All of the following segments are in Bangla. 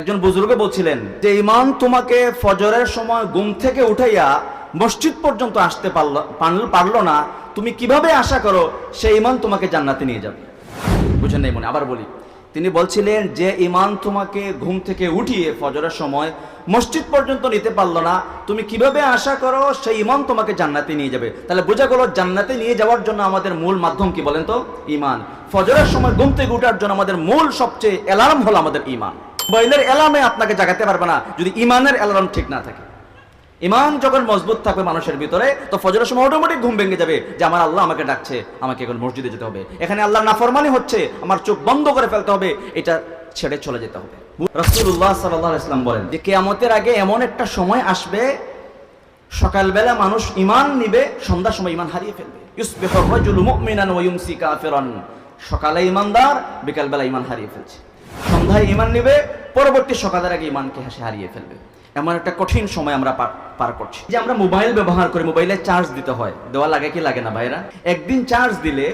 একজন বুজুর্গ বলছিলেন যে ইমান তোমাকে ফজরের সময় ঘুম থেকে উঠাইয়া মসজিদ পর্যন্ত আসতে পারলো না, তুমি কিভাবে আশা করো সেই ইমান তোমাকে জান্নাতে নিয়ে যাবে? বুঝেন নাই মনে? আবার বলি, তিনি বলছিলেন যে ইমান তোমাকে ঘুম থেকে উঠিয়ে ফজরের সময় মসজিদ পর্যন্ত নিতে পারলো না, তুমি কিভাবে আশা করো সেই ইমান তোমাকে জান্নাতে নিয়ে যাবে? তাহলে বোঝা গেল জান্নাতে নিয়ে যাওয়ার জন্য আমাদের মূল মাধ্যম কি বলেন তো? ইমান। ফজরের সময় ঘুম থেকে উঠার জন্য আমাদের মূল সবচেয়ে অ্যালার্ম হলো আমাদের ইমান। মোবাইলের অ্যালার্মে আপনাকে জাগাতে পারবে না যদি ইমানের অ্যালার্ম ঠিক না থাকে। ইমান যখন মজবুত থাকবে মানুষের ভিতরে, তো ফজরের সময় অটোমেটিক ঘুম ভেঙে যাবে যে আমার আল্লাহ আমাকে ডাকছে, আমাকে এখন মসজিদে যেতে হবে, এখানে আল্লাহর নাফরমানি হচ্ছে, আমার চোখ বন্ধ করে ফেলতে হবে, এটা ছেড়ে চলে যেতে হবে। রাসূলুল্লাহ সাল্লাল্লাহু আলাইহি ওয়াসাল্লাম বলেন যে কিয়ামতের আগে এমন একটা সময় আসবে, সকালবেলা মানুষ ইমান নিবে, সন্ধ্যার সময় ইমান হারিয়ে ফেলবে। ইউসবিহুর রাজুলু মুমিনান ওয়া ইউমসি কাফিরান। সকালে ইমানদার, বিকালবেলা ইমান হারিয়ে ফেলছে। সন্ধ্যায় ইমান নিবে, পরবর্তী সকালের আগে ইমানকে হারিয়ে ফেলবে। এমন একটা কঠিন সময় আমরা পার করছি। যে আমরা মোবাইল ব্যবহার করি, মোবাইলে চার্জ দিতে হয়, দেওয়া লাগে কি লাগে না ভাইরা? একদিন চার্জ দিলে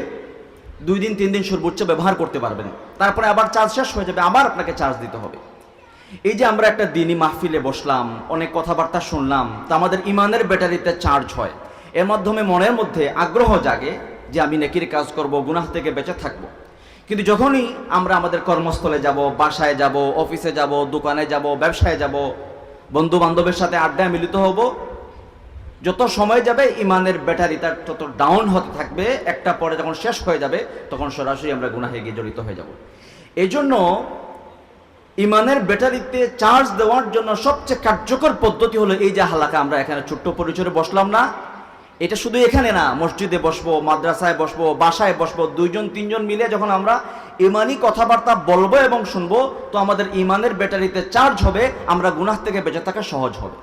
2 দিন 3 দিন সর্বোচ্চ ব্যবহার করতে পারবেন, তারপরে আবার চার্জ শেষ হয়ে যাবে, আবার আপনাকে চার্জ দিতে হবে। এই যে আমরা একটা দিনই মাহফিলে বসলাম, অনেক কথাবার্তা শুনলাম, তা আমাদের ইমানের ব্যাটারিতে চার্জ হয়। এর মাধ্যমে মনের মধ্যে আগ্রহ জাগে যে আমি নেকির কাজ করব, গুনাহ থেকে বেঁচে থাকবো। কিন্তু যখনই আমরা আমাদের কর্মস্থলে যাব, বাসায় যাব, অফিসে যাব, দোকানে যাব, ব্যবসায় যাব, বন্ধু বান্ধবের সাথে আড্ডায় মিলিত হব, যত সময় যাবে ইমানের ব্যাটারি তার তত ডাউন হতে থাকবে। একটা পরে যখন শেষ হয়ে যাবে তখন সরাসরি আমরা গুনাহে গিয়ে জড়িত হয়ে যাব। এই জন্য ইমানের ব্যাটারিতে চার্জ দেওয়ার জন্য সবচেয়ে কার্যকর পদ্ধতি হলো এই যে হালাকা আমরা এখানে ছোট্ট পরিসরে বসলাম না, এটা শুধু এখানে না, মসজিদে বসবো, মাদ্রাসায় বসবো, বাসায় বসবো, 2-3 জন মিলে যখন আমরা ইমানি কথাবার্তা বলবো এবং শুনবো, তো আমাদের ইমানের ব্যাটারিতে চার্জ হবে, আমরা গুনাহ থেকে বেঁচে থাকা সহজ হবে।